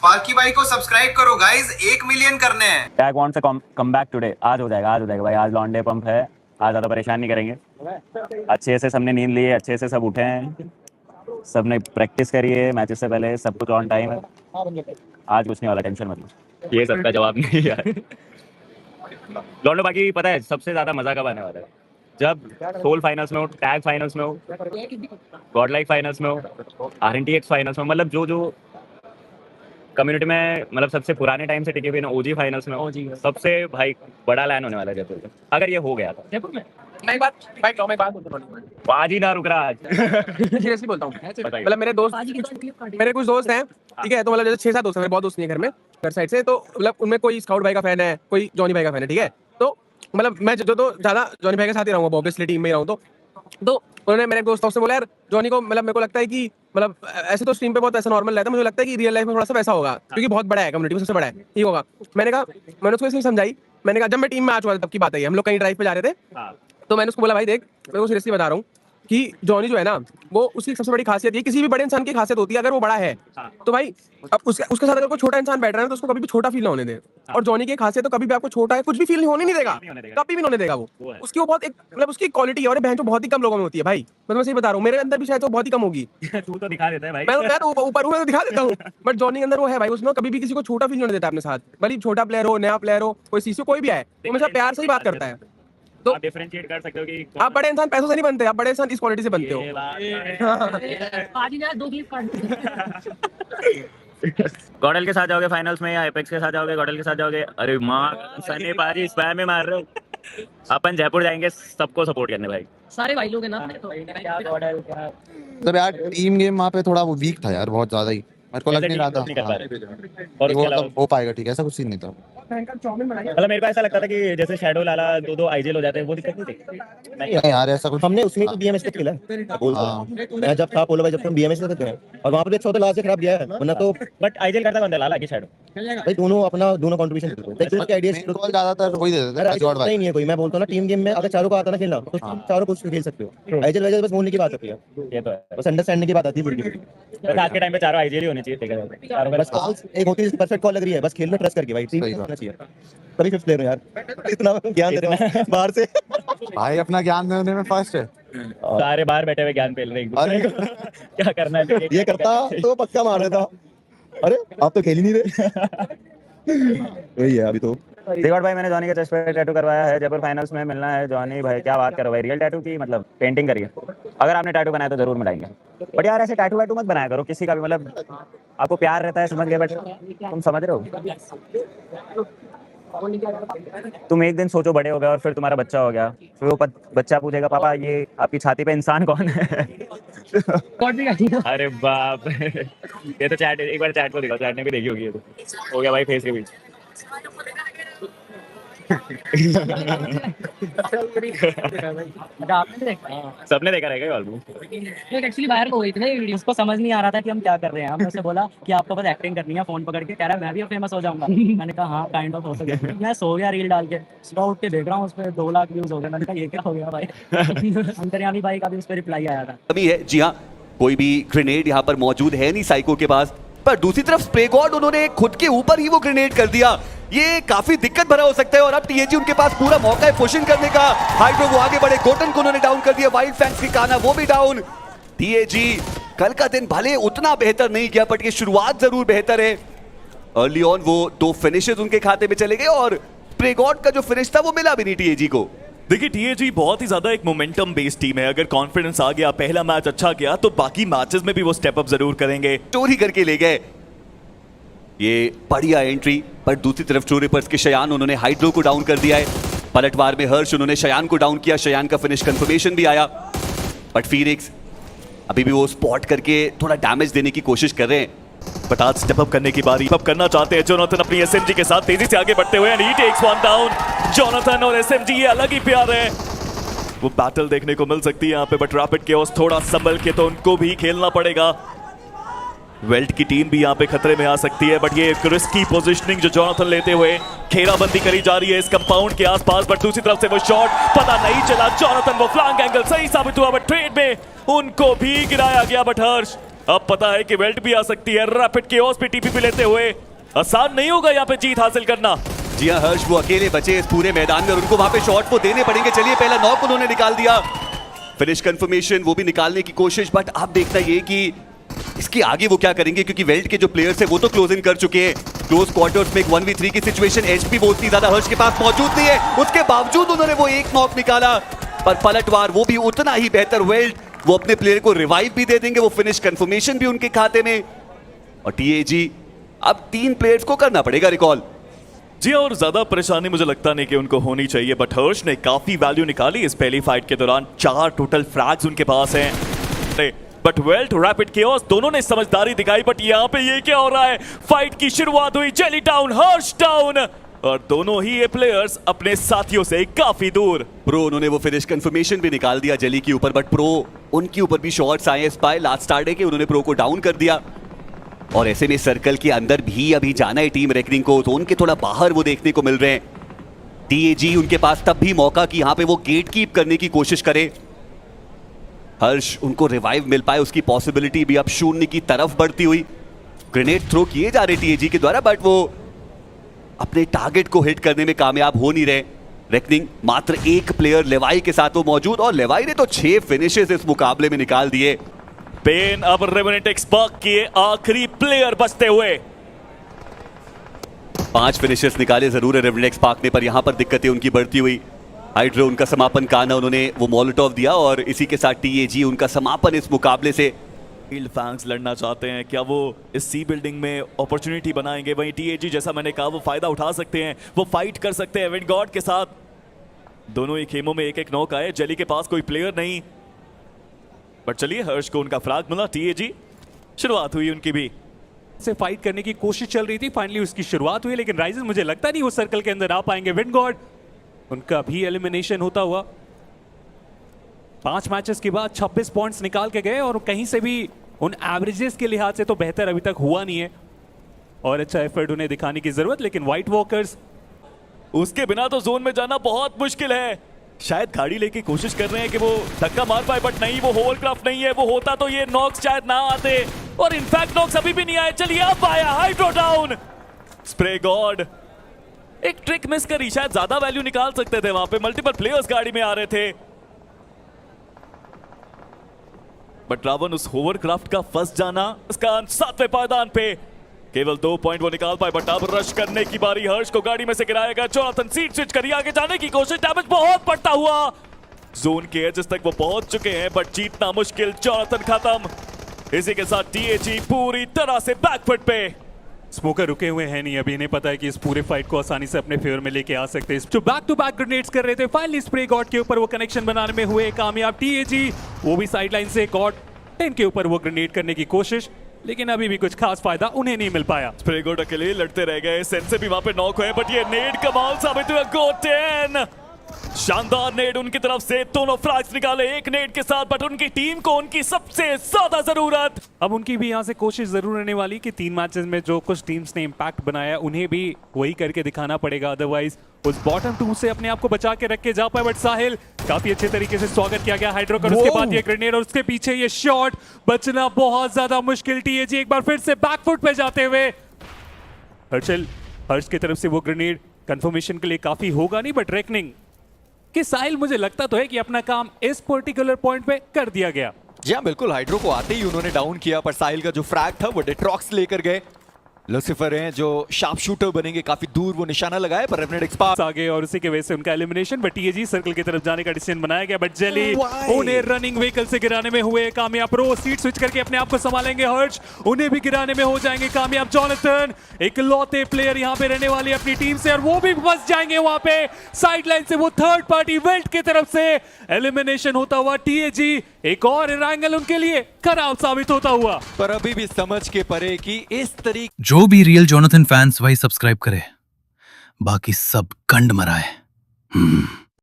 Sparky भाई को subscribe करो गाइस, 1 मिलियन करने हैं। Tag want say come back today. आज हो जाएगा भाई। आज लॉन्डे पंप है, आज ज़्यादा परेशान नहीं करेंगे। अच्छे से सबने नींद ली है, अच्छे से सब उठे हैं, सबने प्रैक्टिस करी है मैचेस से पहले, सब कुछ ऑन टाइम है। आज कुछ नहीं वाला, टेंशन मत लो। ये सबका जवाब नहीं है यार। लॉन्डो बाकी पता है सबसे ज़्यादा मज़ा कब आने वाला है? जब सोल फाइनल्स में हो, टैग फाइनल्स में हो, गॉडलाइक फाइनल्स में हो, RNTX फाइनल्स में, मतलब जो कम्युनिटी में मतलब सबसे पुराने टाइम से टिके हुए ना OG फाइनल्स में, सबसे भाई बड़ा लैन होने वाला है जयपुर में, अगर ये हो गया था। जयपुर में मैं एक बात बोलता हूँ, आज ही ना रुक रहा आज। सीरियसली बोलता हूँ। मतलब मेरे कुछ दोस्त हैं, ठीक है, तो मतलब जैसे 6-7 दोस्त हैं, मेरे बहुत दोस्त नहीं है घर में, घर साइड से, तो मतलब उनमें कोई स्काउट भाई का फैन है, कोई जॉनी भाई का फैन है, ठीक है। तो मतलब मैं जो तो ज्यादा जॉनी भाई के साथ ही रहूँगा, ऑब्वियसली टीम में ही रहूँ। तो उन्होंने मेरे दोस्तों से बोला यार जॉनी को, मतलब मेरे को लगता है कि मतलब ऐसे तो स्ट्रीम पे बहुत ऐसा नॉर्मल रहता है, मुझे लगता है कि रियल लाइफ में थोड़ा सा वैसा होगा, क्योंकि बहुत बड़ा है, कम्युनिटी में सबसे बड़ा है, ठीक होगा। मैंने उसको इसलिए समझाई, मैंने कहा जब मैं टीम में आ चुका था तब की बात है, हम लोग कहीं ड्राइव पे जा रहे थे, तो मैंने उसको बोला भाई देख, मैं को सीरियसली बता रहा हूँ कि जॉनी जो है ना, वो उसकी सबसे बड़ी खासियत है, किसी भी बड़े इंसान की खासियत होती है, अगर वो बड़ा है तो भाई अब उसके साथ अगर कोई छोटा इंसान बैठ रहा है तो उसको कभी भी छोटा फील ना होने दे। और जॉनी की खासियत तो कभी भी आपको छोटा है कुछ भी फील होने नहीं देगा, कभी भी नहीं होने देगा। वो उसकी वो बहुत एक मतलब उसकी क्वालिटी है, और बहन जो बहुत ही कम लोगों में होती है भाई, मैं सही बता रहा हूँ, मेरे अंदर भी शायद वो बहुत ही कम होगी। तू तो दिखा देता है भाई। मैं तो ऊपर हूँ, दिखा देता हूँ, बट जॉनी के अंदर वो है भाई, उसने कभी भी किसी को छोटा फील नहीं होने देता अपने साथ, भले छोटा प्लेयर हो, नया प्लेयर हो, कोई सीसी कोई भी आए, वो हमेशा प्यार से ही बात करता है। तो आप डिफरेंशिएट कर सकते हो कि आप बड़े इंसान पैसों से नहीं बनते, आप बड़े इंसान इस क्वालिटी से बनते हो। गॉडल के साथ जाओगे फाइनल्स में या एपेक्स के साथ जाओगे? गॉडल के साथ जाओगे? अरे माँ सनी पाजी स्पैम में मार रहे हो। अपन जयपुर जाएंगे सबको सपोर्ट करने भाई, सारे भाई लोग हैं ना। तो गॉडल क्या मतलब यार टीम गेम वहाँ पे थोड़ा वो वीक था यार, बहुत ज्यादा ही, मेरे को लग नहीं रहा था और वो मतलब हो पाएगा, ठीक है, ऐसा कुछ सीन नहीं था। मतलब मेरे को ऐसा लगता था कि जैसे शैडो लाला 2-2 IGL हो जाते हैं, वो दिक्कत नहीं थी। नहीं यार ऐसा कुछ हमने उसमें तो BMS पे खेला है, बोल मैं जब था पोलो भाई, जब हम BMS पे थे और वहां पे 14 लास्ट से खराब गया है, वरना तो बट IGL करता कौन था, लाला की शैडो? भाई दोनों कंट्रीब्यूशन करते हैं, आइडिया ज्यादातर वही देते थे जॉर्ड भाई। नहीं है कोई, मैं बोलता हूं ना, टीम गेम में अगर चारों को आता ना खेलना तो चारों कुछ खेल सकते हो। IGL बस बोलने की बात होती है, ये तो है, बस अंडरस्टैंडिंग की बात आती है पूरी। बस आज के टाइम पे चारों IGL ही होनी चाहिए, देखा जाए चारों में बस कॉल एक होती है, परफेक्ट कॉल लग रही है, बस खेलना ट्रस्ट करके भाई, टीम होना चाहिए। तभी फिफ्थ प्लेयर हो यार, इतना ज्ञान दे रहे हो बाहर से। भाई अपना ज्ञान देने में फर्स्ट है, सारे बाहर बैठे हुए ज्ञान पेल रहे हैं एक दूसरे को। क्या करना है ये करता तो पक्का मार देता, अरे आप तो खेल ही नहीं रहे। वही है अभी तो। रिकॉर्ड भाई मैंने जॉनी के चेस्ट पे टैटू करवाया है, जयपुर फाइनल्स में मिलना है जॉनी भाई। क्या बात करो भाई, रियल टैटू की मतलब पेंटिंग करिए, अगर आपने टैटू बनाया तो जरूर मिलाएंगे। बट यार ऐसे टैटू वैटू मत बनाया करो किसी का भी, मतलब आपको प्यार रहता है समझ गए, बट तुम समझ रहे हो, तुम एक दिन सोचो बड़े हो गए और फिर तुम्हारा बच्चा हो गया, फिर वो बच्चा पूछेगा पापा ये आपकी छाती पे इंसान कौन है? अरे बाप, ये तो चैट, एक बार चैट को दिखाओ, चैट ने भी देखी होगी। ये तो हो गया भाई फेस के बीच। सबने देखा रहेगा ऑलमोस्ट। एक्चुअली बाहर को हुई थी ना ये वीडियो, उसको समझ नहीं आ रहा था कि हम क्या कर रहे हैं। हमने उसे बोला कि आपको बस एक्टिंग करनी है, फोन पकड़ के कह रहा है मैं भी फेमस हो जाऊंगा। मैंने कहा हाँ काइंड ऑफ हो सकता है। मैं सो गया रील डाल के, सुबह उठ के देख रहा हूँ उस पर 2 लाख व्यूज हो गए। मैंने कहा ये क्या हो गया भाई। अंतर्यामी भाई का भी उस पर रिप्लाई आया था। अभी है जी हाँ, कोई भी ग्रेनेड यहाँ पर मौजूद है नहीं साइको के पास, पर दूसरी तरफ स्प्रे गॉड उन्होंने खुद के ऊपर ही वो ग्रेनेड कर दिया। ये काफी दिक्कत भरा हो सकता है और अब TAG उनके पास पूरा मौका है पुशिंग करने का। हाइड्रो वो आगे बढ़े, गोटन को उन्होंने डाउन कर दिया, वाइल्ड फैंक्स की काना वो भी डाउन। TAG कल का दिन भले उतना बेहतर नहीं किया, बट ये शुरुआत जरूर बेहतर है। अर्ली ऑन वो 2 फिनिशेस उनके खाते में चले गए और स्प्रे गॉड का जो फिनिश था वो मिला भी नहीं TAG को। देखिए TAG बहुत ही ज्यादा एक मोमेंटम बेस्ड टीम है, अगर कॉन्फिडेंस आ गया, पहला मैच अच्छा गया तो बाकी मैचेस में भी वो स्टेप अप जरूर करेंगे। चोरी करके ले गए, ये बढ़िया एंट्री, पर दूसरी तरफ चोरीपर्स के शयान उन्होंने हाइड्रो को डाउन कर दिया है। पलटवार में हर्ष उन्होंने शयान को डाउन किया, शयान का फिनिश कंफर्मेशन भी आया, बट फीनिक्स अभी भी वो स्पॉट करके थोड़ा डैमेज देने की कोशिश कर रहे हैं। बट आज स्टेप अप करने की बारी अब करना चाहते हैं जोनाथन अपनी SMG के साथ तेजी से आगे बढ़ते हुए, and he takes 1 down. Jonathan और SMG ये अलग ही प्यार है, वो बैटल देखने को मिल सकती है यहाँ पे, बट रैपिड केओस थोड़ा संभल के तो उनको भी खेलना पड़ेगा। वेल्ट की टीम भी यहाँ पे खतरे में आ सकती है, बट ये एक रिस्की पोजीशनिंग जो जोनाथन लेते हुए घेराबंदी करी जा रही है इस कंपाउंड के आसपास, बट दूसरी तरफ से वो शॉट पता नहीं चला। जोनाथन वो फ्लैंक एंगल सही साबित हुआ, बट ट्रेड में उनको भी गिराया गया, बट हर्ष अब पता है कि वेल्ट भी आ सकती है। रैपिड केओस पे टीपी लेते हुए आसान नहीं होगा यहाँ पे जीत हासिल करना। जी हाँ हर्ष, वो अकेले बचे इस पूरे मैदान में और उनको वहां पे शॉट वो देने पड़ेंगे। चलिए पहला नॉक उन्होंने निकाल दिया, फिनिश कंफर्मेशन वो भी निकालने की कोशिश। बट आप देखना ये कि इसके आगे वो क्या करेंगे, क्योंकि वेल्ट के जो प्लेयर्स है वो तो क्लोज इन कर चुके हैं। क्लोज क्वार्टर्स में एक 1v3 की सिचुएशन, एचपी बहुत ही ज्यादा हर्ष के पास मौजूद नहीं है। उसके बावजूद उन्होंने वो एक नॉक निकाला, पर पलटवार वो भी उतना ही बेहतर। वेल्ट वो अपने प्लेयर को रिवाइव भी दे देंगे, वो फिनिश कंफर्मेशन भी उनके खाते में। और टीएजी अब 3 प्लेयर्स को करना पड़ेगा रिकॉल। जी और ज्यादा परेशानी मुझे लगता नहीं कि उनको होनी चाहिए, बट हर्ष ने काफी वैल्यू निकाली इस पहली फाइट के दौरान। 4 टोटल फ्रैग्स उनके पास हैं। बट वेल्ट रैपिड केओस दोनों ने समझदारी दिखाई। बट यहाँ पे ये क्या हो रहा है? फाइट की शुरुआत हुई, जेली डाउन, हर्ष डाउन, और दोनों ही ये प्लेयर्स अपने साथियों से काफी दूर। प्रो उन्होंने वो फिनिश कंफर्मेशन भी निकाल दिया जेली के ऊपर, बट प्रो उनके ऊपर भी शॉट्स आए। स्पाई लास्ट स्टार्ट है कि उन्होंने प्रो को डाउन कर दिया। और ऐसे में सर्कल के अंदर भी अभी जाना है टीम रेकनिंग को, तो उनके थोड़ा बाहर वो देखने को मिल रहे हैं। टीएजी उनके पास तब भी मौका कि यहां पे वो गेट कीप करने की कोशिश करे। हर्ष उनको रिवाइव मिल पाए उसकी पॉसिबिलिटी भी अब 0 की तरफ बढ़ती हुई। ग्रेनेड थ्रो किए जा रहे टीएजी के द्वारा, बट वो अपने टारगेट को हिट करने में कामयाब हो नहीं रहे। रेकनिंग मात्र 1 प्लेयर लेवाई के साथ वो मौजूद, और लेवाई ने तो 6 फिनिशेस इस मुकाबले में निकाल दिए। पेन अब रेवेनेंट एक्सपर्ट के आखिरी प्लेयर बचते हुए। 5 फिनिशेस निकाले जरूर है रेवेनेंट एक्सपर्ट ने, पर यहां पर दिक्कतें उनकी बढ़ती हुई। हाइड्रो उनका समापन काना, उन्होंने वो मॉलोटॉव दिया, और इसी के साथ टीएजी उनका समापन इस मुकाबले से। फील्ड फैंस लड़ना चाहते हैं, क्या वो इस सी बिल्डिंग में अपॉर्चुनिटी बनाएंगे? वहीं टीएजी जैसा मैंने कहा वो फायदा उठा सकते हैं, वो फाइट कर सकते हैं विंड गॉड के साथ। दोनों ही खेमों में 1-1 नॉक आए। जेली के पास कोई प्लेयर नहीं, बट चलिए हर्ष को उनका फ्लैग मिला। टीएजी शुरुआत हुई उनकी भी से फाइट करने की कोशिश चल रही थी, फाइनली उसकी शुरुआत हुई, लेकिन राइजर्स मुझे लगता नहीं वो सर्कल के अंदर आ पाएंगे। विंड गॉड उनका भी एलिमिनेशन होता हुआ 5 मैचेस के बाद 26 पॉइंट्स निकाल के गए, और कहीं से भी उन एवरेजेस के लिहाज से तो बेहतर अभी तक हुआ नहीं है, और अच्छा एफर्ट उन्हें दिखाने की जरूरत। लेकिन व्हाइट वॉकर्स उसके बिना तो जोन में जाना बहुत मुश्किल है। शायद गाड़ी लेके कोशिश कर रहे हैं कि वो धक्का मार पाए, बट नहीं, वो होवरक्राफ्ट नहीं है। वो होता तो ये नॉक्स शायद ना आते, और इनफैक्ट नॉक्स अभी भी नहीं आए। चलिए अब आया हाइड्रो डाउन। स्प्रे गॉड एक ट्रिक मिस करी, शायद ज्यादा वैल्यू निकाल सकते थे। वहां पे मल्टीपल प्लेयर्स गाड़ी में आ रहे थे, बट रावण उस होवरक्राफ्ट का फंस जाना, उसका 7वें पायदान पे केवल 2 पॉइंट वो निकाल पाए। बट अब रश करने की बारी, हर्ष को गाड़ी में से गिराया गया। जोनाथन सीट स्विच करी, आगे जाने की कोशिश, डैमेज बहुत पड़ता हुआ। जोन के एजेस तक वो पहुंच चुके हैं, बट जीतना मुश्किल। जोनाथन खत्म। इसी के साथ टीएजी पूरी तरह से बैकफुट पे। स्मोकर रुके हुए हैं नहीं, अभी इन्हें पता है कि इस पूरे फाइट को आसानी से अपने फेवर में लेके आ सकते हैं। जो बैक टू बैक ग्रेनेड्स कर रहे थे, फाइनली स्प्रे गॉड के ऊपर वो कनेक्शन बनाने में हुए कामयाब। टीएजी वो भी साइडलाइन से गॉड 10 के ऊपर वो ग्रेनेड करने की कोशिश, लेकिन अभी भी कुछ खास फायदा उन्हें नहीं मिल पाया। स्प्रे गॉड अकेले लड़ते रह गए। सेंसे भी वहां पे नॉक हुए, बट ये नेड कमाल साबित हुआ। गो 10 शानदार नेड उनकी तरफ से, दोनों फ्रैग्स निकाले एक नेड के साथ, बट उनकी टीम को उनकी सबसे ज्यादा जरूरत। अब उनकी भी यहाँ से कोशिश जरूर रहने वाली कि 3 मैचेस में जो कुछ टीम्स ने इंपैक्ट बनाया उन्हें भी वही करके दिखाना पड़ेगा, अदरवाइज उस बॉटम 2 से अपने आप को बचा के रख के जा पाए। बट साहिल काफी अच्छे तरीके से स्वागत किया गया हाइड्रो का, उसके बाद ये ग्रेनेड और उसके पीछे ये शॉट, बचना बहुत ज्यादा मुश्किल। टीएजी एक बार फिर से बैकफुट पे जाते हुए। हर्ष की तरफ से वो ग्रेनेड कंफर्मेशन के लिए काफी होगा नहीं, बट रेकनिंग कि साहिल मुझे लगता तो है कि अपना काम इस पर्टिकुलर पॉइंट पे कर दिया गया। जी हाँ बिल्कुल, हाइड्रो को आते ही उन्होंने डाउन किया, पर साहिल का जो फ्रैग था वो डेट्रॉक्स लेकर गए। लूसीफर हैं जो शार्प शूटर बनेंगे, काफी दूर वो निशाना लगाए, पर रेवेनेंट एक्सपर्ट आ गए और उसी के वजह से उनका एलिमिनेशन। बट टीएजी सर्कल की तरफ जाने का डिसीजन बनाया गया, बट जेली उन्हें रनिंग व्हीकल से गिराने में हुए कामयाब। प्रो सीट स्विच करके अपने आप को संभालेंगे। हर्ष उन्हें भी गिराने में हो जाएंगे कामयाब। जोनाथन इकलौते प्लेयर यहाँ पे रहने वाली अपनी टीम से, और वो भी फंस जाएंगे वहां पे साइडलाइन से। वो थर्ड पार्टी वेल्ट की तरफ से एलिमिनेशन होता हुआ। टीएजी एक और एंगल उनके लिए खराब साबित होता हुआ, पर अभी भी समझ के परे कि इस तरीके जो भी रियल जोनाथन फैंस वही सब्सक्राइब करे, बाकी सब कंड मराए।